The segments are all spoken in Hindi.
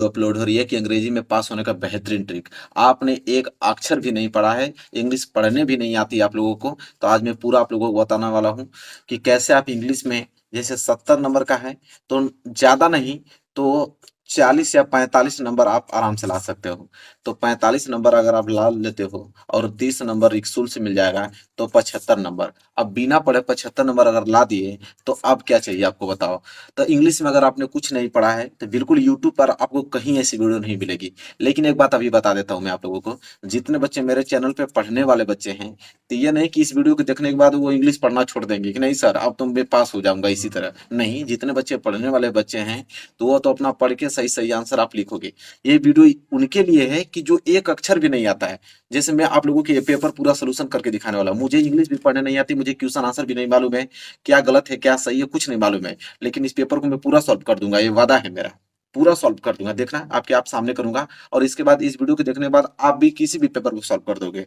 अपलोड हो रही है कि अंग्रेजी में पास होने का बेहतरीन ट्रिक। आपने एक अक्षर भी नहीं पढ़ा है, इंग्लिश पढ़ने भी नहीं आती आप लोगों को, तो आज मैं पूरा आप लोगों को बताने वाला हूँ कि कैसे आप इंग्लिश में, जैसे 70 नंबर का है तो ज़्यादा नहीं तो 40 या 45 नंबर आप आराम से ला सकते हो। तो 45 नंबर अगर आप ला लेते हो और 30 नंबर रिक्सूल से मिल जाएगा तो 75 नंबर। अब बिना पढ़े 75 नंबर अगर ला दिए तो अब क्या चाहिए आपको बताओ। तो इंग्लिश में अगर आपने कुछ नहीं पढ़ा है तो बिल्कुल यूट्यूब पर आपको कहीं ऐसी वीडियो नहीं मिलेगी। लेकिन एक बात अभी बता देता हूँ मैं आप लोगों को, जितने बच्चे मेरे चैनल पे पढ़ने वाले बच्चे हैं, तो ये नहीं कि इस वीडियो को देखने के बाद वो इंग्लिश पढ़ना छोड़ देंगे कि नहीं सर अब तो मैं पास हो जाऊंगा इसी तरह। नहीं, जितने बच्चे पढ़ने वाले बच्चे हैं तो वो तो अपना पढ़ के सही सही आंसर आप लिखोगे। ये वीडियो उनके लिए है कि जो एक अक्षर भी नहीं आता है। जैसे मैं आप लोगों के ये पेपर पूरा सोल्यूशन करके दिखाने वाला हूँ। मुझे इंग्लिश भी पढ़ने नहीं आती, मुझे क्वेश्चन आंसर भी नहीं मालूम है, क्या गलत है क्या सही है कुछ नहीं मालूम है, लेकिन इस पेपर को मैं पूरा सॉल्व कर दूंगा, ये वादा है मेरा। पूरा सॉल्व कर दूंगा, देखना आपके आप सामने करूंगा। और इसके बाद इस वीडियो को देखने के बाद आप भी किसी भी पेपर को सॉल्व कर दोगे।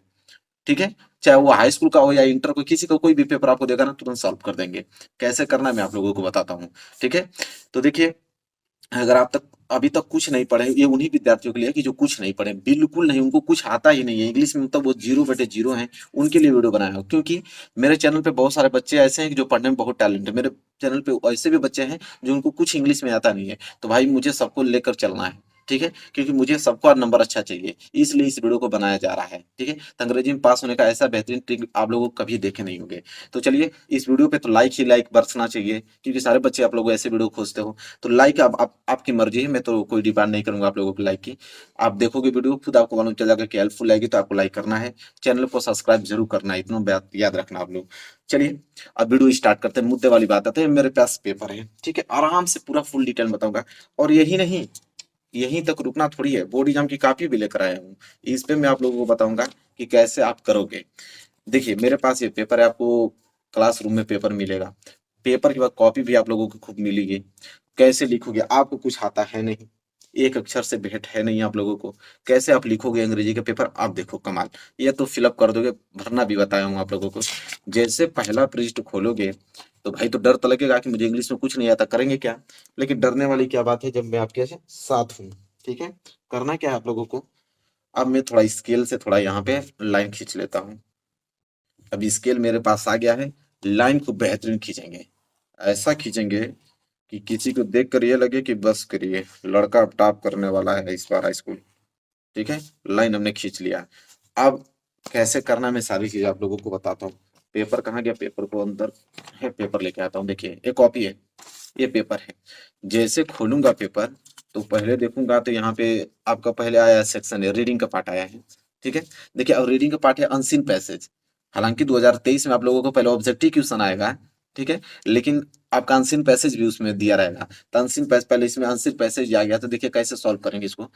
ठीक है, चाहे वो हाई स्कूल का हो या इंटर को, किसी का कोई भी पेपर आपको देगा ना तुरंत सॉल्व कर देंगे। कैसे करना है मैं आप लोगों को बताता हूँ। ठीक है, तो देखिए, अगर आप तक अभी तक कुछ नहीं पढ़े, ये उन्हीं विद्यार्थियों के लिए है कि जो कुछ नहीं पढ़े, बिल्कुल नहीं, उनको कुछ आता ही नहीं है इंग्लिश में, मतलब वो 0/0 हैं, उनके लिए वीडियो बनाया हो। क्योंकि मेरे चैनल पे बहुत सारे बच्चे ऐसे हैं कि जो पढ़ने में बहुत टैलेंट है। मेरे चैनल पे ऐसे भी बच्चे हैं जो उनको कुछ इंग्लिश में आता नहीं है। तो भाई मुझे सबको लेकर चलना है। ठीक है, क्योंकि मुझे सबका नंबर अच्छा चाहिए, इसलिए इस वीडियो को बनाया जा रहा है। ठीक है, तो अंग्रेजी में पास होने का ऐसा बेहतरीन ट्रिक आप लोगों को कभी देखे नहीं होंगे। तो चलिए, इस वीडियो पे तो लाइक ही लाइक बरसना चाहिए, क्योंकि सारे बच्चे आप लोग ऐसे वीडियो खोजते हो। तो लाइक आपकी मर्जी है, मैं तो कोई डिमांड नहीं करूंगा आप लोगों को लाइक की। आप देखोगे वीडियो खुद आपको मालूम चल जाएगा कि हेल्पफुल लगेगी, तो आपको लाइक करना है, चैनल को सब्सक्राइब जरूर करना है, इतना बात याद रखना आप लोग। चलिए, अब वीडियो स्टार्ट करते हैं, मुद्दे वाली बात आते हैं। मेरे पास पेपर है, ठीक है, आराम से पूरा फुल डिटेल बताऊंगा। और यही नहीं, यहीं तक रुकना थोड़ी है, बोर्ड एग्जाम की कॉपी भी लेकर आया हूँ। इस पे मैं आप लोगों को बताऊंगा कि कैसे आप करोगे। देखिए, मेरे पास ये पेपर है, आपको क्लासरूम में पेपर मिलेगा। पेपर के बाद कॉपी भी आप लोगों को खूब मिलेगी। कैसे लिखोगे, आपको कुछ आता है नहीं, एक अक्षर से भेंट है नहीं आप लोगों को, कैसे आप लिखोगे अंग्रेजी का पेपर, आप देखो कमाल। ये तो फिलअप कर दोगे, भरना भी बताया हूँ आप लोगों को। जैसे पहला पृष्ठ खोलोगे तो भाई तो डर तो लगेगा कि मुझे इंग्लिश में कुछ नहीं आता, करेंगे क्या। लेकिन डरने वाली क्या बात है जब मैं आपके साथ हूँ। ठीक है, करना क्या है आप लोगों को। अब मैं थोड़ा स्केल से थोड़ा यहाँ पे लाइन खींच लेता हूँ। अब स्केल मेरे पास आ गया है, लाइन को बेहतरीन खींचेंगे, ऐसा खींचेंगे कि किसी को देख कर ये लगे कि बस करिए, लड़का अब टॉप करने वाला है इस बार हाई स्कूल। ठीक है, लाइन हमने खींच लिया। अब कैसे करना है मैं सारी चीज आप लोगों को बताता हूँ। पेपर कहाँ गया, पेपर को अंदर है, पेपर लेके आता हूँ। देखिए, एक कॉपी है, ये पेपर है। जैसे खोलूंगा पेपर तो पहले देखूंगा तो यहाँ पे आपका पहले आया सेक्शन है, रीडिंग का पार्ट आया है। ठीक है, देखिए, अब रीडिंग का पार्ट है अनसीन पैसेज। हालांकि 2023 में आप लोगों को पहले ऑब्जेक्टिव क्वेश्चन आएगा। ठीक है, लेकिन आपका अनसीन पैसेज भी उसमें दिया रहेगा। तो अनसीन पैसेज, पहले इसमें अनसीन पैसेज आ गया, तो देखिए कैसे सॉल्व करेंगे इसको।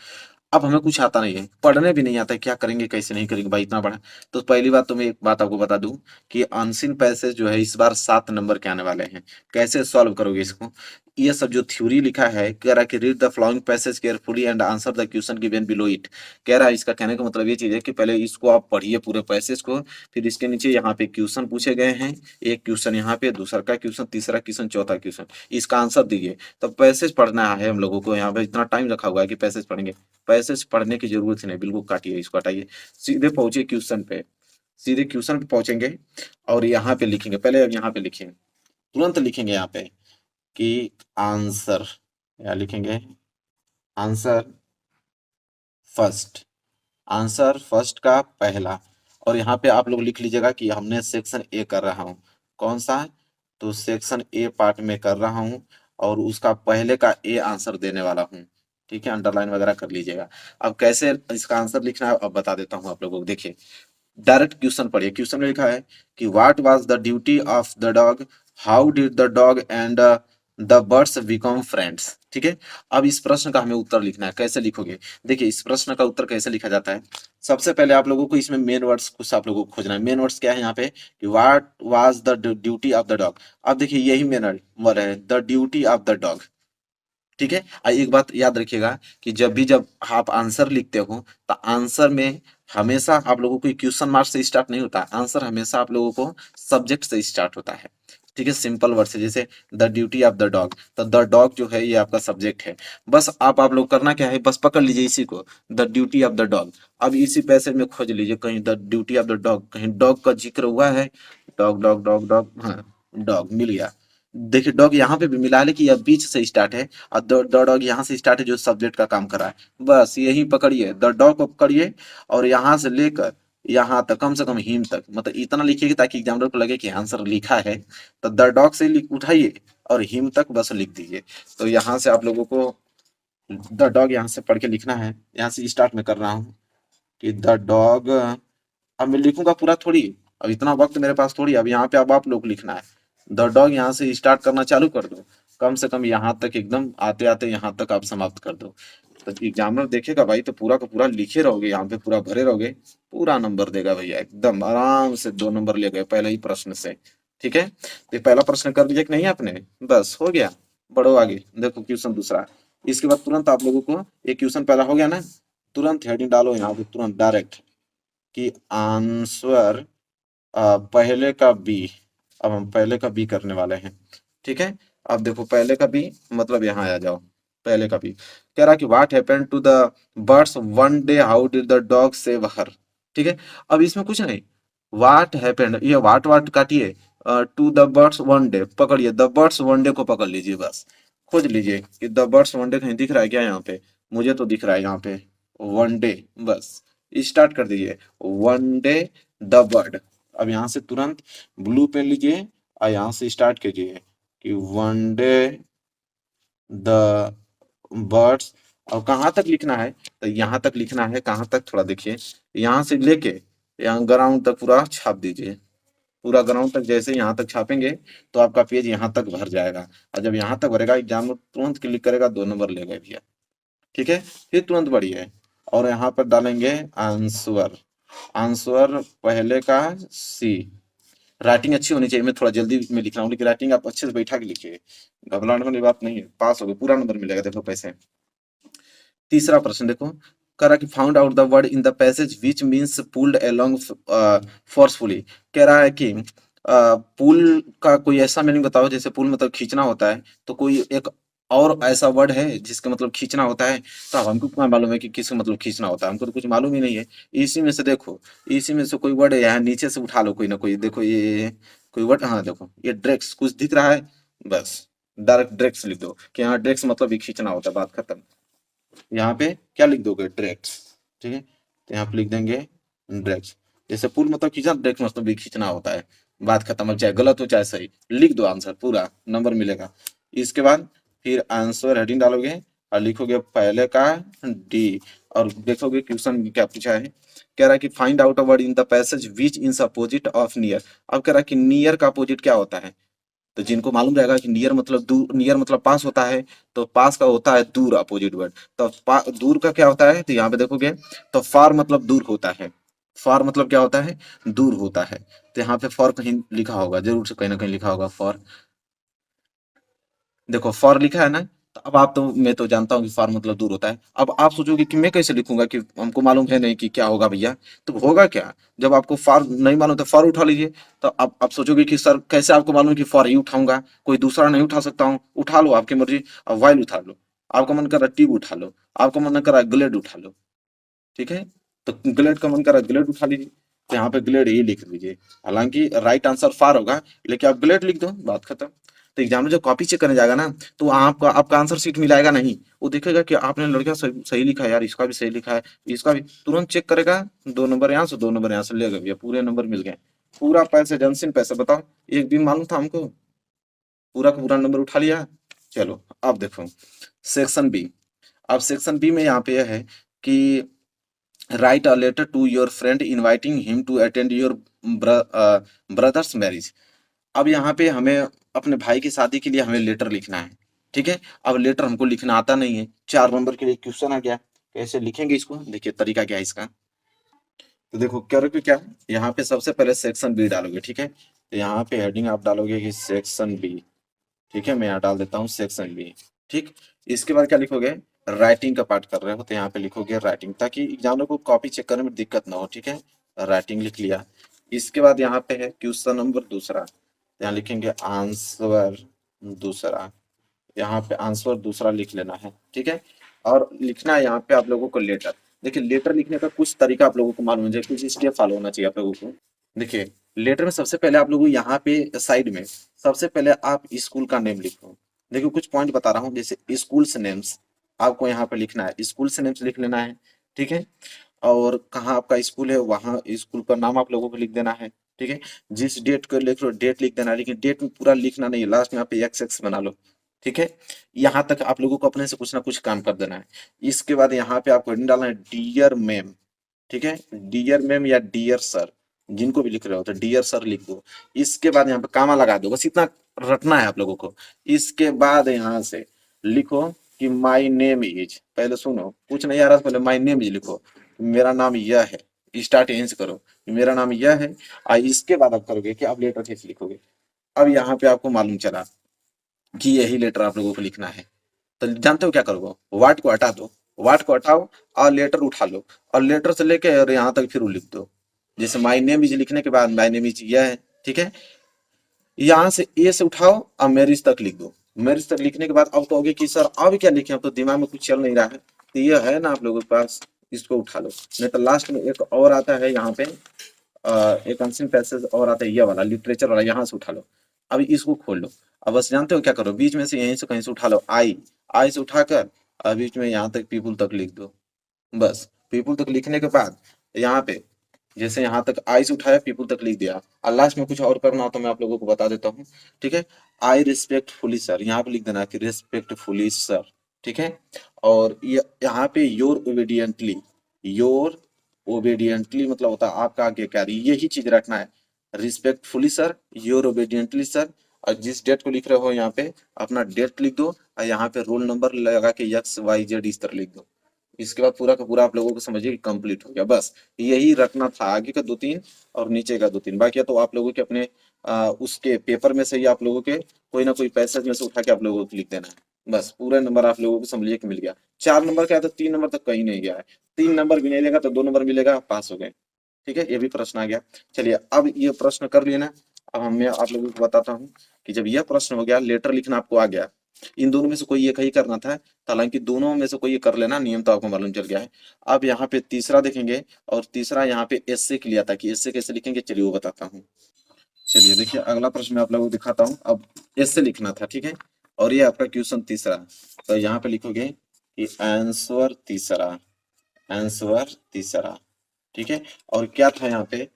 अब हमें कुछ आता नहीं है, पढ़ने भी नहीं आता है, क्या करेंगे कैसे नहीं करेंगे भाई इतना बड़ा। तो पहली बात तो मैं एक बात आपको बता दूं कि अनसीन पैसेज जो है इस बार 7 नंबर के आने वाले हैं। कैसे सॉल्व करोगे इसको। ये सब जो थ्योरी लिखा है, कह रहा है कि read the following passage carefully and answer the question given below it. कह रहा है, इसका कहने का मतलब ये चीज है कि पहले इसको आप पढ़िए पूरे पैसेज को, फिर इसके नीचे यहाँ पे क्वेश्चन पूछे गए हैं, एक क्वेश्चन यहाँ पे, दूसरा का क्वेश्चन, तीसरा क्वेश्चन, चौथा क्वेश्चन, इसका आंसर दीजिए। तो पैसेज पढ़ना है हम लोगों को, यहाँ पे इतना टाइम रखा हुआ है कि पैसेज पढ़ेंगे। पैसेज पढ़ने की जरूरत ही नहीं, बिल्कुल काटिए इसको, हटाइए, सीधे पहुंचे क्वेश्चन पे। सीधे क्वेश्चन पे पहुंचेंगे और यहाँ पे लिखेंगे, पहले अब यहाँ पे लिखेंगे, तुरंत लिखेंगे यहाँ पे कि आंसर, या लिखेंगे आंसर फर्स्ट, आंसर फर्स्ट का पहला। और यहाँ पे आप लोग लिख लीजिएगा कि हमने सेक्शन ए कर रहा हूँ, कौन सा, तो सेक्शन ए पार्ट में कर रहा हूँ, और उसका पहले का ए आंसर देने वाला हूँ। ठीक है, अंडरलाइन वगैरह कर लीजिएगा। अब कैसे इसका आंसर लिखना है अब बता देता हूँ आप लोगों को। देखिए, डायरेक्ट क्वेश्चन पढ़िए। क्वेश्चन में लिखा है कि what was the duty of the dog, how did the dog and the birds become friends. ठीक है, अब इस प्रश्न का हमें उत्तर लिखना है। कैसे लिखोगे, देखिए इस प्रश्न का उत्तर कैसे लिखा जाता है। सबसे पहले आप लोगों को इसमें मेन वर्ड्स कुछ आप लोगों को खोजना है। मेन वर्ड्स क्या है यहाँ पे कि what was the duty of the dog. अब देखिए यही मेन वर्ड है, the duty of the dog. ठीक है, एक बात याद रखिएगा कि जब आप आंसर लिखते हो तो आंसर में हमेशा आप लोगों को क्वेश्चन मार्क से स्टार्ट नहीं होता, आंसर हमेशा आप लोगों को सब्जेक्ट से स्टार्ट होता है। ठीक है, सिंपल वर्ड से, जैसे the duty of the dog, तो द डॉग जो है ये आपका सब्जेक्ट है। बस आप लोग करना क्या है, बस पकड़ लीजिए इसी को, the duty of the dog. अब इसी पैसेज में खोज लीजिए कहीं the duty of the dog, कहीं डॉग का जिक्र हुआ है। डॉग डॉग डॉग डॉग, हाँ, डॉग मिल गया। देखिए डॉग यहाँ पे भी मिला है, लेकिन यह बीच से स्टार्ट है, और द डॉग यहाँ से स्टार्ट है जो सब्जेक्ट का काम कर रहा है। बस यही पकड़िए, द डॉग को पकड़िए, और यहाँ से लेकर यहाँ तक, कम से कम हिम तक, मतलब इतना लिखिए ताकि एग्जामिनर को लगे कि आंसर लिखा है। तो द डॉग से लिख उठाइए, और हिम तक बस लिख दीजिए। तो यहाँ से आप लोगों को द डॉग यहाँ से पढ़ के लिखना है। यहाँ से स्टार्ट में कर रहा हूँ कि द डॉग, अब मैं लिखूंगा पूरा थोड़ी, अब इतना वक्त मेरे पास थोड़ी, अब यहाँ पे अब आप लोग लिखना है। द डॉग यहाँ से स्टार्ट करना चालू कर दो, कम से कम यहाँ तक, एकदम आते आते यहाँ तक आप समाप्त कर दो। तो एग्जामिनर देखेगा भाई, तो पूरा का पूरा लिखे रहोगे, यहाँ पे पूरा भरे रहोगे, पूरा नंबर देगा भैया, एकदम आराम से 2 नंबर ले गए पहले ही प्रश्न से। ठीक है, तो ये पहला प्रश्न कर दिया कि नहीं आपने, बस हो गया। बढ़ो आगे, देखो क्वेश्चन दूसरा। इसके बाद तुरंत आप लोगों को, एक क्वेश्चन पहला हो गया ना, तुरंत हेडिंग डालो यहाँ पे, तुरंत डायरेक्ट कि आंसर पहले का बी। अब हम पहले का बी करने वाले हैं। ठीक है, अब देखो पहले का बी, मतलब यहाँ आ जाओ। पहले का बी कह रहा कि what happened to the birds one day, how did the dog save her. ठीक है, अब इसमें कुछ नहीं, व्हाट हैपेंड, ये व्हाट व्हाट काटिए, to the birds one day, पकड़िए द बर्ड्स वन डे को पकड़ लीजिए, बस खोज लीजिए कि द बर्ड्स वन डे कहीं दिख रहा है क्या यहाँ पे, मुझे तो दिख रहा है यहाँ पे वन डे। बस स्टार्ट कर दीजिए, वन डे द बर्ड। अब यहाँ से तुरंत ब्लू पेन लीजिए, और यहाँ से स्टार्ट कीजिए कि वन डे द बर्ड्स। और कहाँ तक लिखना है, तो यहाँ तक लिखना है। कहाँ तक, थोड़ा देखिए, यहाँ से लेके यहाँ ग्राउंड तक पूरा छाप दीजिए। पूरा ग्राउंड तक जैसे यहाँ तक छापेंगे, तो आपका पेज यहाँ तक भर जाएगा। और जब यहाँ तक भरेगा, एग्जाम में तुरंत क्लिक करेगा, 2 नंबर ले गए भैया। ठीक है, फिर तुरंत बढ़िए, और यहाँ पर डालेंगे आंसर। आंसर पहले का सी। राइटिंग अच्छी होनी चाहिए, मैं थोड़ा जल्दी में लिख रहा हूँ, लेकिन राइटिंग आप अच्छे से बैठा के लिखिए, घबराने वाली बात नहीं है। पास हो गए, पूरा नंबर मिलेगा, देखो पैसे। तीसरा प्रश्न देखो, कह रहा कि found out the word in the passage which means pulled along forcefully. कह रहा है कि पुल का कोई ऐसा मीनिंग बताओ, जैसे पुल मतलब खींचना होता है, तो कोई एक और ऐसा वर्ड है जिसका मतलब खींचना होता है। तो अब हमको क्या मालूम है कि किसका मतलब खींचना होता है, हमको तो कुछ मालूम ही नहीं है। इसी में से देखो, इसी में से कोई वर्ड है, यहाँ नीचे से उठा लो कोई ना कोई, देखो ये कोई वर्ड, हाँ देखो ये ड्रेक्स कुछ दिख रहा है, बस डायरेक्ट ड्रेक्स लिख दो कि हाँ ड्रेक्स मतलब ये खींचना होता है, बात खत्म। यहाँ पे क्या लिख दोगे, ड्रैग्स। ठीक है, तो यहाँ पे लिख देंगे ड्रैग्स। जैसे पुल मतलब खींचना, ड्रैग्स मतलब भी खींचना होता है, बात खत्म। अब चाहे गलत हो चाहे सही, लिख दो आंसर, पूरा नंबर मिलेगा। इसके बाद फिर आंसर हेडिंग डालोगे, और लिखोगे पहले का डी, और देखोगे क्वेश्चन क्या पूछा है। कह रहा है कि find out a word in the passage which in opposite of near. अब कह रहा है कि नियर का अपोजिट क्या होता है, तो जिनको मालूम रहेगा कि नियर मतलब दूर, नियर मतलब पास होता है, तो पास का होता है दूर, अपोजिट वर्ड। तो दूर का क्या होता है, तो यहाँ पे देखोगे, तो फार मतलब दूर होता है। फार मतलब क्या होता है, दूर होता है। तो यहाँ पे फॉर कहीं लिखा होगा, जरूर से कहीं ना कहीं लिखा होगा फॉर। देखो फॉर लिखा है ना, तो अब आप, तो मैं तो जानता हूँ कि फॉर मतलब दूर होता है। अब आप सोचोगे कि मैं कैसे लिखूंगा, कि हमको मालूम है नहीं कि क्या होगा भैया। तो होगा क्या, जब आपको फॉर नहीं मालूम तो फॉर उठा लीजिए। तो अब आप सोचोगे कि सर कैसे आपको मालूम कि फॉर ही उठाऊंगा, कोई दूसरा नहीं उठा सकता हूँ, उठा लो आपकी मर्जी। अब वाइल उठा लो, आपका मन कर रहा है ट्यूब उठा लो, आपका मन कर रहा है ग्लेड उठा लो। ठीक है, तो ग्लेड का मन कर रहा है ग्लेड उठा लीजिए, तो यहाँ पे ग्लेड ही लिख लीजिए। हालांकि राइट आंसर फार होगा, लेकिन आप ग्लेड लिख दो, बात खत्म। तो एग्जामिनर जो कॉपी चेक करने जाएगा ना, तो वहाँ आपका आपका आंसर शीट मिलाएगा नहीं, वो देखेगा कि आपने लड़का सही, सही लिखा है यार, इसका भी सही लिखा है, इसका भी, तुरंत चेक करेगा। 2 नंबर यहाँ से, 2 नंबर यहाँ से ले गए भैया, पूरे नंबर मिल गए। पूरा पैसे जनसिन पैसा, बताओ एक दिन मालूम था हमको, पूरा का पूरा नंबर उठा लिया। चलो अब देखो सेक्शन बी। अब सेक्शन बी में यहाँ पे यह है कि write a letter to your friend inviting him to attend your brother's marriage. अब यहाँ पे हमें अपने भाई की शादी के लिए हमें लेटर लिखना है। ठीक है, अब लेटर हमको लिखना आता नहीं है, 4 नंबर के लिए क्वेश्चन आ गया, कैसे लिखेंगे इसको, देखिए तरीका क्या है इसका। तो देखो करोगे क्या, यहाँ पे सबसे पहले सेक्शन बी डालोगे। ठीक है, तो यहाँ पे हेडिंग आप डालोगे कि सेक्शन बी। ठीक है, मैं यहाँ डाल देता हूँ सेक्शन बी। ठीक, इसके बाद क्या लिखोगे, राइटिंग का पार्ट कर रहे हो, तो यहाँ पे लिखोगे राइटिंग, ताकि एग्जामिनर को कॉपी चेक करने में दिक्कत ना हो। ठीक है, राइटिंग लिख लिया। इसके बाद यहाँ पे है क्वेश्चन नंबर दूसरा। यहाँ लिखेंगे आंसर दूसरा, यहाँ पे आंसर दूसरा लिख लेना है, ठीक है। और लिखना है यहाँ पे आप लोगों को लेटर। देखिए लेटर लिखने का कुछ तरीका आप लोगों को मालूम है, कुछ स्टेप फॉलो होना चाहिए आप लोगों को। देखिए लेटर में सबसे पहले आप लोगों को यहाँ पे साइड में सबसे पहले आप स्कूल का नेम लिखो। देखिए कुछ पॉइंट बता रहा हूँ, जैसे स्कूल्स नेम्स आपको यहाँ पे लिखना है, स्कूल्स नेम्स लिख लेना है, ठीक है। और कहाँ आपका स्कूल है वहाँ स्कूल का नाम आप लोगों को लिख देना है, ठीक है। जिस डेट को लिख रहे हो डेट लिख देना है, लेकिन डेट में पूरा लिखना नहीं है, लास्ट में आप एक्स एक्स बना लो, ठीक है। यहाँ तक आप लोगों को अपने से कुछ ना कुछ काम कर देना है। इसके बाद यहाँ पे आपको हेडिंग डालना है डियर मैम, ठीक है। डियर मैम या डियर सर, जिनको भी लिख रहे हो तो डियर सर लिख दो। इसके बाद यहाँ पे कामा लगा दो, बस इतना रटना है आप लोगों को। इसके बाद यहाँ से लिखो कि माई नेम इज, पहले सुनो कुछ नहीं आ रहा, पहले माई नेम इज लिखो, मेरा नाम यह है, स्टार्ट यहीं से करो कि मेरा नाम यह है। इसके बाद आप करोगे कि आप लेटर कैसे लिखोगे। अब यहाँ पे आपको मालूम चला कि यही लेटर आप लोगों को लिखना है, तो जानते हो क्या करोगे, वाट को हटा दो, वाट को हटाओ और लेटर उठा लो, और लेटर से लेके और यहाँ तक फिर लिख दो। जैसे माई नेम इज लिखने के बाद माई नेम इज यह है, ठीक है। यहाँ से ए से उठाओ और मैरिज तक लिख दो। मैरिज तक लिखने के बाद अब कहोगे कि सर अब क्या लिखे, अब तो दिमाग में कुछ चल नहीं रहा है, तो ये है ना आप लोगों के पास, इसको उठा लो। नहीं तो लास्ट में एक और आता है यहाँ पे, एक अनसीन पैसेज और आता है ये वाला लिटरेचर वाला, यहाँ से उठा लो। अब इसको खोल लो। अब बस जानते हो क्या करो, बीच में से यहीं से कहीं से उठा लो आई, आई से उठाकर और बीच में यहाँ तक पीपुल तक लिख दो। बस पीपुल तक लिखने के बाद यहाँ पे जैसे यहाँ तक आई से उठाया पीपुल तक लिख दिया, और लास्ट में कुछ और करना हो तो मैं आप लोगों को बता देता हूँ, ठीक है। आई रिस्पेक्टफुली सर, यहाँ पे लिख देना कि रिस्पेक्टफुली सर, ठीक है। और यहाँ पे योर ओबीडियंटली, योर ओबीडियंटली मतलब होता है आपका आज्ञाकारी, यही चीज रखना है। Respectfully sir, your obediently sir, और जिस डेट को लिख रहे हो यहाँ पे अपना डेट लिख दो, और यहाँ पे रोल नंबर लगा के एक्स वाई जेड इस तरह लिख दो। इसके बाद पूरा का पूरा आप लोगों को समझिए कि कंप्लीट हो गया। बस यही रटना था, आगे का दो तीन और नीचे का दो तीन, बाकी तो आप लोगों के अपने उसके पेपर में से ही आप लोगों के कोई ना कोई पैसेज में से उठा के आप लोगों को लिख देना है। बस पूरा नंबर आप लोगों को समझिए कि मिल गया। 4 नंबर का है तो 3 नंबर तक कहीं नहीं गया है, 3 नंबर भी नहीं लेगा तो 2 नंबर मिलेगा, पास हो गए, ठीक है। ये भी प्रश्न आ गया। चलिए अब ये प्रश्न कर लिए ना, अब मैं आप लोगों को बताता हूँ कि जब यह प्रश्न हो गया, लेटर लिखना आपको आ गया, इन दोनों में से कोई एक ही करना था, हालांकि दोनों में से कोई एक कर लेना, नियम तो आपको मालूम चल गया है। अब यहाँ पे तीसरा देखेंगे, और तीसरा यहाँ पे एस्से के लिए आता है कि एस्से कैसे लिखेंगे, चलिए वो बताता हूँ। चलिए देखिए अगला प्रश्न मैं आप लोगों को दिखाता हूँ। अब एस्से लिखना था, ठीक है। और ये आपका क्वेश्चन तीसरा, तो यहाँ पे लिखोगे कि आंसर तीसरा, आंसर तीसरा, ठीक है। और क्या था यहाँ पे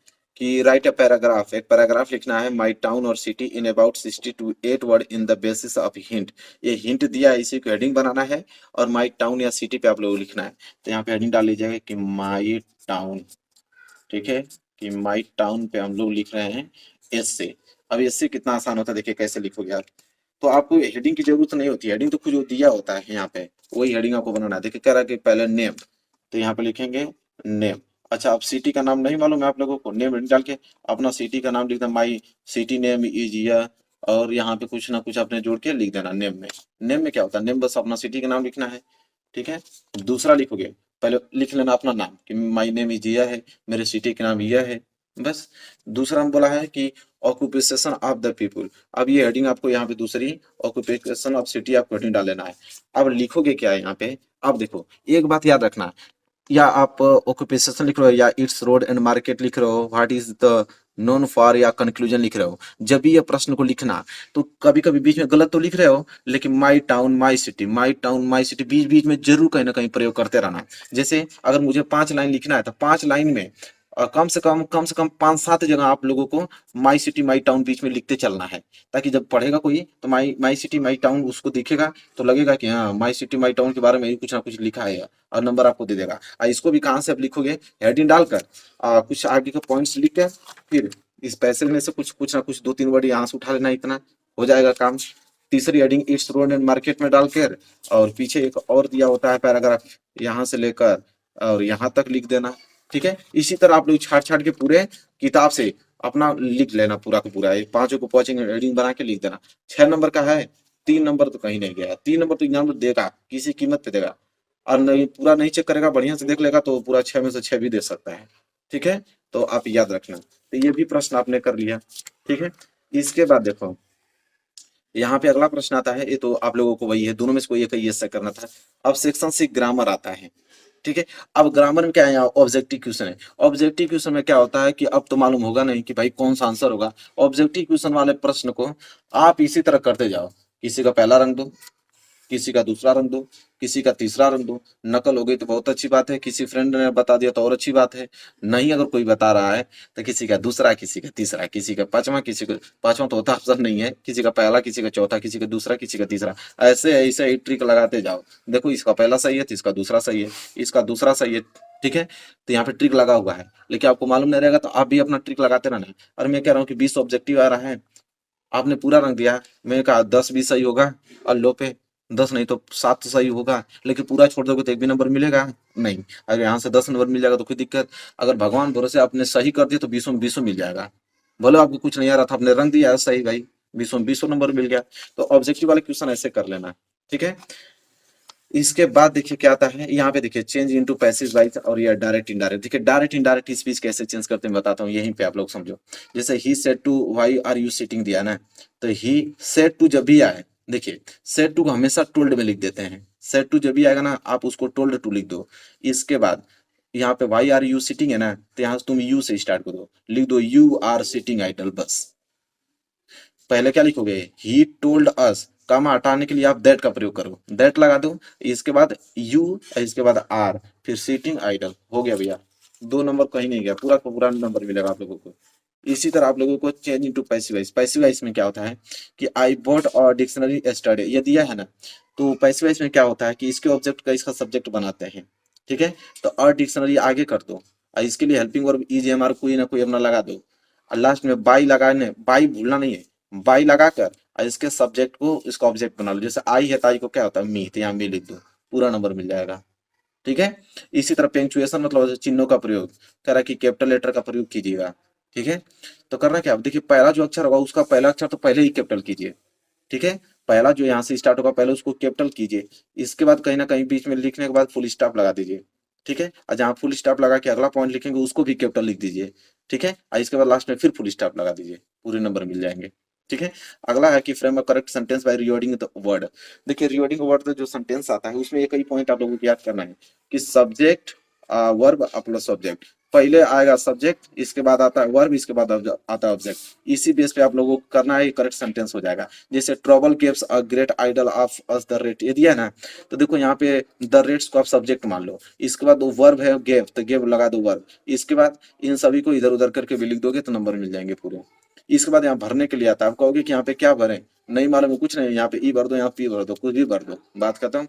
कि राइट अ पैराग्राफ, एक पैराग्राफ लिखना है, माई टाउन और city in about 60 to 8 word in the basis of hint. ये हिंट दिया है, इसी को हेडिंग बनाना है, और माई टाउन या सिटी पे आप लोगों को लिखना है। तो यहाँ पे हेडिंग डाल लीजिएगा कि माई टाउन, ठीक है, कि माई टाउन पे हम लोग लिख रहे हैं एस से। अब एस से कितना आसान होता है, देखिए कैसे लिखोगे आप। तो आपको हेडिंग की जरूरत नहीं होती, हेडिंग तो कुछ दिया होता है यहाँ पे, वही हेडिंग आपको बनाना है। देखिए कह रहा है कि पहले नेम, तो यहाँ पे लिखेंगे नेम। अच्छा अब सिटी का नाम नहीं मालूम है आप लोगों को, नेम डाल के अपना सिटी का नाम लिख देना, माई सिटी नेम इज या, और यहाँ पे कुछ ना कुछ आपने जोड़ के लिख देना नेम में। नेम में क्या होता है, नेम बस अपना सिटी का नाम लिखना है, ठीक है। दूसरा लिखोगे, पहले लिख लेना अपना नाम कि माई नेम इज यह है, मेरे सिटी का नाम यह है, बस। दूसरा हम बोला है कि ऑक्यूपेशन ऑफ द पीपुल, अब ये हेडिंग आपको यहाँ पे दूसरी ऑक्यूपेशन ऑफ सिटी आपको हेडिंग डाल लेना है। अब लिखोगे क्या है यहाँ पे, अब देखो एक बात याद रखना, या आप ऑक्यूपेशन लिख रहे हो या इट्स रोड एंड मार्केट लिख रहे हो, what is the known for, या कंक्लूजन लिख रहे हो, जब भी ये प्रश्न को लिखना तो कभी कभी बीच में गलत तो लिख रहे हो, लेकिन my town my city, my town my city बीच बीच में जरूर कहीं ना कहीं प्रयोग करते रहना। जैसे अगर मुझे 5 लाइन लिखना है तो 5 लाइन में कम से कम 5-7 जगह आप लोगों को माई सिटी माई टाउन बीच में लिखते चलना है, ताकि जब पढ़ेगा कोई तो माई माई सिटी माई टाउन उसको दिखेगा तो लगेगा कि हाँ माई सिटी माई टाउन के बारे में ही कुछ ना कुछ लिखा है, और नंबर आपको दे देगा। इसको भी कहाँ से आप लिखोगे, हेडिंग डालकर कुछ आगे के पॉइंट्स लिख के फिर इस पैसेज में से कुछ ना कुछ 2-3 वर्ड यहाँ से उठा लेना, इतना हो जाएगा काम। तीसरी heading it's road and market में डालकर, और पीछे एक और दिया होता है पैराग्राफ, यहाँ से लेकर और यहाँ तक लिख देना, ठीक है। इसी तरह आप लोग छाट छाट के पूरे किताब से अपना लिख लेना पूरा का पूरा, एक पांचों को पहुंचेंगे हेडिंग बना के लिख देना। 6 नंबर का है, 3 नंबर तो कहीं नहीं गया, 3 नंबर तो एग्जाम देगा किसी कीमत पे देगा, और नहीं पूरा नहीं चेक करेगा, बढ़िया से देख लेगा तो पूरा 6 में से 6 भी दे सकता है, ठीक है। तो आप याद रखना, तो ये भी प्रश्न आपने कर लिया, ठीक है। इसके बाद देखो यहाँ पे अगला प्रश्न आता है, ये तो आप लोगों को वही है, दोनों में से कोई एक ही ऐसा करना था। अब सेक्शन से ग्रामर आता है, ठीक है। अब ग्रामर में क्या है, यहाँ ऑब्जेक्टिव क्वेश्चन है। ऑब्जेक्टिव क्वेश्चन में क्या होता है कि अब तो मालूम होगा नहीं कि भाई कौन सा आंसर होगा। ऑब्जेक्टिव क्वेश्चन वाले प्रश्न को आप इसी तरह करते जाओ, किसी का पहला रंग दो, किसी का दूसरा रंग दो, किसी का तीसरा रंग दो। नकल हो गई तो बहुत अच्छी बात है, किसी फ्रेंड ने बता दिया तो और अच्छी बात है। नहीं अगर कोई बता रहा है तो किसी का दूसरा, किसी का तीसरा, किसी का पांचवा, किसी का पांचवा तो होता ऑप्शन नहीं है, किसी का पहला, किसी का चौथा, किसी का दूसरा, किसी का तीसरा। ऐसे ऐसे ही ट्रिक लगाते जाओ। देखो इसका पहला सही है तो इसका दूसरा सही है, इसका दूसरा सही है, ठीक है। तो यहाँ पे ट्रिक लगा हुआ है, लेकिन आपको मालूम नहीं रहेगा तो आप भी अपना ट्रिक लगाते रहना। और मैं कह रहा हूँ कि 20 ऑब्जेक्टिव आ रहा है, आपने पूरा रंग दिया, मैंने कहा 10 भी सही होगा और लो पे 10 नहीं तो 7 तो सही होगा, लेकिन पूरा छोड़ दोगे तो एक भी नंबर मिलेगा नहीं। अगर यहाँ से 10 नंबर मिल जाएगा तो कोई दिक्कत, अगर भगवान भरोसे आपने सही कर दिया तो 20 में 20 मिल जाएगा। बोलो आपको कुछ नहीं आ रहा था, आपने रंग दिया सही भाई, 20 में 20 नंबर मिल गया। तो ऑब्जेक्टिव वाले क्वेश्चन ऐसे कर लेना, ठीक है। इसके बाद देखिए क्या आता है, यहाँ पे देखिए चेंज इनटू पैसिव वॉइस और ये डायरेक्ट इनडायरेक्ट। देखिए डायरेक्ट इनडायरेक्ट स्पीच कैसे चेंज करते हैं बताता हूँ, यहीं पे आप लोग समझो। जैसे ही said to why are you sitting दिया ना, तो ही सेड टू जब भी आए, देखिए सेड टू को हमेशा टोल्ड में लिख देते हैं। सेड टू जब भी आएगा ना आप उसको टोल्ड टू लिख दो। इसके बाद यहाँ पे वाई आर यू सिटिंग है ना, तो यहाँ से तुम यू से स्टार्ट करो, लिख दो यू आर सिटिंग आइडल, बस। पहले क्या लिखोगे, ही टोल्ड अस, कॉमा हटाने के लिए आप दैट का प्रयोग करो, दैट लगा दो। इसके बाद यू, इसके बाद आर, फिर सीटिंग आइडल, हो गया भैया। 2 नंबर कहीं नहीं गया, पूरा का पूरा नंबर मिलेगा आप लोगों को। इसी तरह आप लोगों को change into passive voice. Passive voice में क्या होता है कि आई बॉट और डिक्शनरी स्टडी ये दिया है ना, तो पैसिव वॉइस में क्या होता है कि इसके ऑब्जेक्ट का इसका सब्जेक्ट बनाते हैं, ठीक है। तो और डिक्शनरी आगे कर दो, और इसके लिए हेल्पिंग वर्ब इज एम कोई ना कोई अपना लगा दो, और लास्ट में बाई लगाने, बाई भूलना नहीं है, बाई लगाकर और इसके सब्जेक्ट को इसका ऑब्जेक्ट बना लो। जैसे आई है तो आई को क्या होता है मी, तो यहाँ मी लिख दो, पूरा नंबर मिल जाएगा, ठीक है। इसी तरह पेंचुएशन मतलब चिन्हों का प्रयोग, कह रहा है कि कैपिटल लेटर का प्रयोग कीजिएगा, ठीक है। तो करना क्या, अब देखिए पहला जो अक्षर होगा उसका पहला अक्षर तो पहले ही कैपिटल कीजिए, ठीक है। पहला जो यहाँ से स्टार्ट होगा पहले उसको कैपिटल कीजिए, इसके बाद कहीं ना कहीं बीच में लिखने के बाद फुल स्टॉप लगा दीजिए, ठीक है। और जहाँ फुल स्टॉप लगा के अगला पॉइंट लिखेंगे उसको भी कैपिटल लिख दीजिए, ठीक है। और इसके बाद लास्ट में फिर फुल स्टॉप लगा दीजिए, पूरे नंबर मिल जाएंगे, ठीक है। अगला है कि frame a correct sentence by rewording the word. देखिए रीवर्डिंग वर्ड जो सेंटेंस आता है उसमें एक ही पॉइंट आप लोगों को याद करना है कि सब्जेक्ट वर्ब प्लस सब्जेक्ट, पहले आएगा सब्जेक्ट, इसके बाद आता है वर्ब, इसके बाद आता है ऑब्जेक्ट। इसी बेस पे आप लोगों को करना है, करेक्ट सेंटेंस हो जाएगा। जैसे trouble gives a great idol of us the rate, ये दिया है ना, तो देखो यहाँ पे द रेट्स को आप सब्जेक्ट मान लो, इसके बाद वर्ब है गेव, तो गेव लगा दो वर्ब, इसके बाद इन सभी को इधर उधर करके भी लिख दोगे तो नंबर मिल जाएंगे पूरे। इसके बाद यहाँ भरने के लिए आता है, आप कहोगे कि यहाँ पे क्या भरें, नहीं मालूम है कुछ नहीं, यहाँ पे ई भर दो, यहाँ पी भर दो, कुछ भी भर दो, बात खत्म।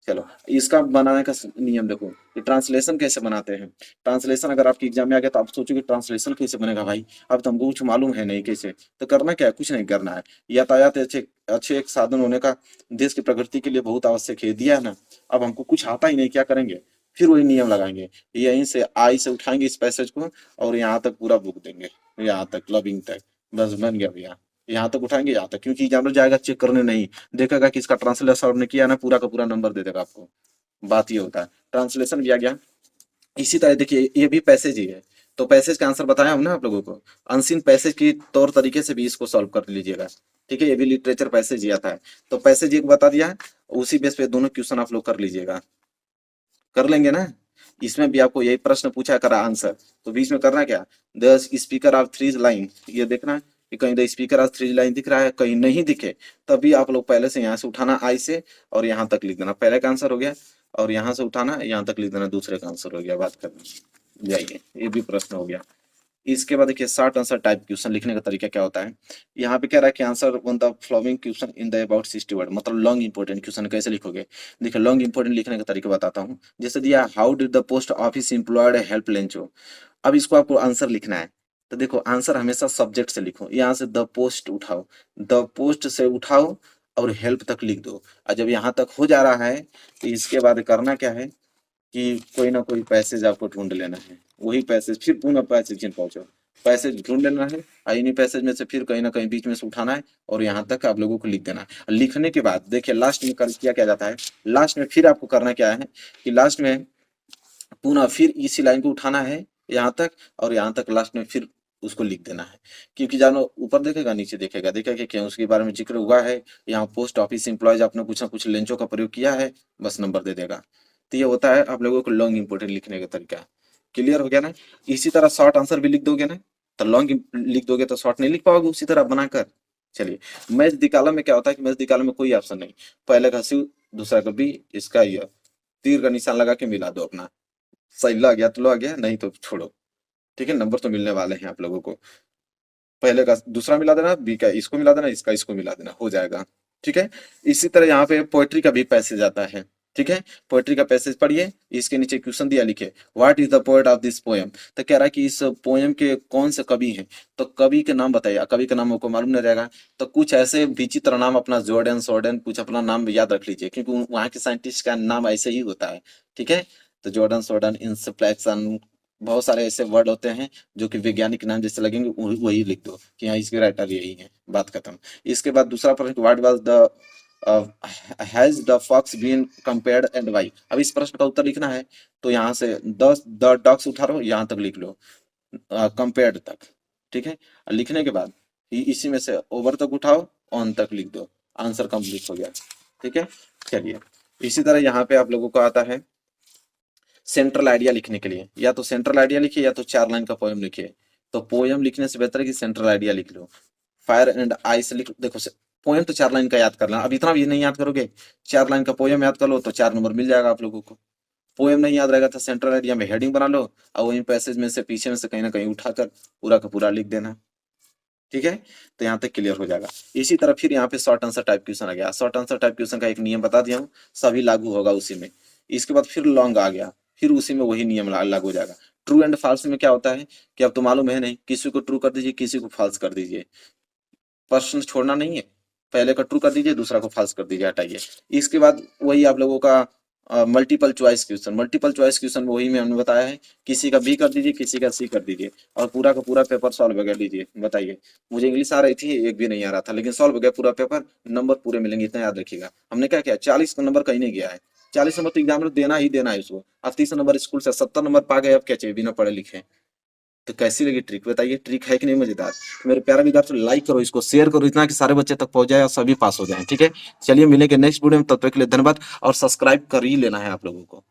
चलो इसका बनाने का नियम देखो कि ट्रांसलेशन कैसे बनाते हैं। ट्रांसलेशन अगर आपकी एग्जाम में आ गया तो आप सोचोगे ट्रांसलेशन कैसे बनेगा भाई, अब तो हमको कुछ मालूम है नहीं कैसे। तो करना क्या है, कुछ नहीं करना है, यातायात अच्छे अच्छे एक साधन होने का देश की प्रगति के लिए बहुत आवश्यक है, दिया है ना। अब हमको कुछ आता ही नहीं, क्या करेंगे, फिर वही नियम लगाएंगे, यहीं से आई से उठाएंगे इस पैसेज को और यहाँ तक पूरा बुक देंगे, यहाँ तक क्लबिंग तक, बस बन गया भैया। यहाँ तक उठाएंगे यहाँ तक, क्योंकि एग्जामिनर जाएगा चेक करने नहीं, देखेगा कि इसका ट्रांसलेशन आपने किया ना, पूरा का पूरा नंबर दे देगा आपको। बात ये होता है, ट्रांसलेशन भी आ गया। इसी तरह देखिए ये भी पैसेज ही है, तो पैसेज का आंसर बताया हम ना आप लोगों को, अनसीन पैसेज की तौर तरीके से भी इसको सॉल्व कर लीजिएगा, ठीक है। ये भी लिटरेचर पैसेज ही आता है, तो पैसेज एक बता दिया है, उसी बेस पे दोनों क्वेश्चन आप लोग कर लीजिएगा, कर लेंगे ना। इसमें भी आपको यही प्रश्न पूछा करा आंसर, तो बीच में करना क्या, the speaker of three line, ये देखना कि कहीं the speaker of three line दिख रहा है, कहीं नहीं दिखे तभी आप लोग पहले से यहाँ से उठाना आई से और यहाँ तक लिख देना, पहले का आंसर हो गया, और यहाँ से उठाना यहाँ तक लिख देना, दूसरे का आंसर हो गया, बात करना जाइए, ये भी प्रश्न हो गया। इसके बाद देखिए शॉर्ट आंसर टाइप क्वेश्चन लिखने का तरीका क्या होता है। यहाँ पे कह रहा है कि answer one the following question in the about 60 word, मतलब लॉन्ग इंपोर्टेंट क्वेश्चन कैसे लिखोगे। देखिए लॉन्ग इंपोर्टेंट लिखने का तरीका बताता हूँ। जैसे दिया how did the post office employed help Lencho, अब इसको आपको आंसर लिखना है। तो देखो आंसर हमेशा सब्जेक्ट से लिखो, यहाँ से द पोस्ट उठाओ, द पोस्ट से उठाओ और हेल्प तक लिख दो। और जब यहाँ तक हो जा रहा है तो इसके बाद करना क्या है कि कोई ना कोई पैसेज आपको ढूंढ लेना है, वही पैसेज फिर पुनः पैसेज में पहुंचो, पैसेज ढूंढ लेना है और इन्हीं पैसेज में से फिर कहीं ना कहीं बीच में से उठाना है और यहाँ तक आप लोगों को लिख देना है। लिखने के बाद देखिए लास्ट में कर किया क्या जाता है, लास्ट में फिर आपको करना क्या है कि लास्ट में पुनः फिर इसी लाइन को उठाना है यहाँ तक और यहाँ तक लास्ट में फिर उसको लिख देना है। क्योंकि जानो ऊपर देखेगा नीचे देखेगा, देखेगा कि क्यों उसके बारे में जिक्र हुआ है, यहाँ पोस्ट ऑफिस एम्प्लॉयज आपने कुछ ना कुछ लेंचों का प्रयोग किया है, बस नंबर दे देगा। तो ये होता है आप लोगों को लॉन्ग इंपोर्टेंट लिखने का तरीका। क्लियर हो गया ना? इसी तरह शॉर्ट आंसर भी लिख दोगे ना, तो लॉन्ग लिख दोगे तो शॉर्ट नहीं लिख पाओगे उसी तरह बनाकर। चलिए, मैच दी कॉलम में क्या होता है कि मैच दी कॉलम में कोई ऑप्शन नहीं, पहले का सी, दूसरा का बी, इसका ये तीर का निशान लगा के मिला दो अपना, सही लग गया तो लग गया, नहीं तो छोड़ो। ठीक है, नंबर तो मिलने वाले हैं आप लोगों को। पहले का दूसरा मिला देना, बी का इसको मिला देना, इसका इसको मिला देना, हो जाएगा। ठीक है, इसी तरह यहाँ पे पोएट्री का भी पैसेज आता है। ठीक है, पोएट्री का पैसेज पढ़िए, इसके नीचे क्वेश्चन दिया लिखे, what is the poet of this poem. तो कह रहा है कि इस पोएम के कौन से कवि हैं, तो कवि के नाम बताइए। कवि का नाम आपको मालूम नहीं रहेगा तो कुछ ऐसे विचित्र नाम, अपना जॉर्डन सॉर्डन कुछ अपना नाम याद रख लीजिए, क्योंकि वहाँ के साइंटिस्ट का नाम ऐसे ही होता है। ठीक है, तो जॉर्डन सॉर्डन, इंसप्लेक्शन, बहुत सारे ऐसे वर्ड होते हैं जो कि वैज्ञानिक नाम जैसे लगेंगे, वही लिख दो कि हाँ इसके राइटर यही है, बात खत्म। इसके बाद दूसरा प्रश्न, what was the has the fox been compared and why. अब इस प्रश्न का उत्तर लिखना है तो यहाँ से द डॉग्स उठा लो, यहाँ तक लिख लो, कंपेयर्ड तक। ठीक है, और लिखने के बाद इसी में से ओवर तक उठाओ, ऑन तक लिख दो, आंसर कंप्लीट हो गया। ठीक है, चलिए, इसी तरह यहाँ पे आप लोगों को आता है सेंट्रल आइडिया लिखने के लिए, या तो सेंट्रल आइडिया लिखिए या तो 4 लाइन का पोएम लिखिए। तो पोएम लिखने से बेहतर है कि सेंट्रल आइडिया लिख लो। फायर एंड आइस लिख, देखो पोएम तो 4 लाइन का याद कर लेना, अब इतना भी नहीं याद करोगे, 4 लाइन का पोएम याद कर लो तो 4 नंबर मिल जाएगा आप लोगों को। पोएम नहीं याद रहेगा तो सेंट्रल आइडिया में हेडिंग बना लो, और वही पैसेज में से पीछे में से कहीं ना कहीं उठाकर पूरा का पूरा लिख देना। ठीक है, तो यहाँ तक क्लियर हो जाएगा। इसी तरह फिर यहाँ पे शॉर्ट आंसर टाइप क्वेश्चन आ गया। शॉर्ट आंसर टाइप क्वेश्चन का एक नियम बता दिया हूँ, सभी लागू होगा उसी में। इसके बाद फिर लॉन्ग आ गया, फिर उसी में वही नियम लागू हो जाएगा। ट्रू एंड फॉल्स में क्या होता है कि अब तो मालूम है नहीं, किसी को ट्रू कर दीजिए, किसी को फॉल्स कर दीजिए, प्रश्न छोड़ना नहीं है, पहले का ट्रू कर दीजिए, दूसरा को फॉल्स कर दीजिए, हटाइए। इसके बाद वही आप लोगों का multiple choice question, multiple choice question वही में हमने बताया है, किसी का बी कर दीजिए, किसी का सी कर दीजिए, और पूरा का पूरा पेपर सॉल्व कर लीजिए। बताइए, मुझे इंग्लिश आ रही थी, एक भी नहीं आ रहा था, लेकिन सॉल्व हो गया पूरा पेपर, नंबर पूरे मिलेंगे, इतना याद रखिएगा। हमने क्या किया, 40 नंबर कहीं नहीं गया है, 40 नंबर तो एग्जाम में देना ही देना है उसको। अब 30 नंबर स्कूल से 70 नंबर पा गए, अब क्या चाहिए बिना पढ़े लिखे। तो कैसी लगी ट्रिक, बताइए, ट्रिक है कि नहीं मजेदार। मेरे प्यारे विद्यार्थियों, लाइक करो, इसको शेयर करो, इतना कि सारे बच्चे तक पहुंच जाए और सभी पास हो जाएं। ठीक है, चलिए मिलेंगे नेक्स्ट वीडियो में, तब तक के लिए धन्यवाद, और सब्सक्राइब कर ही लेना है आप लोगों को।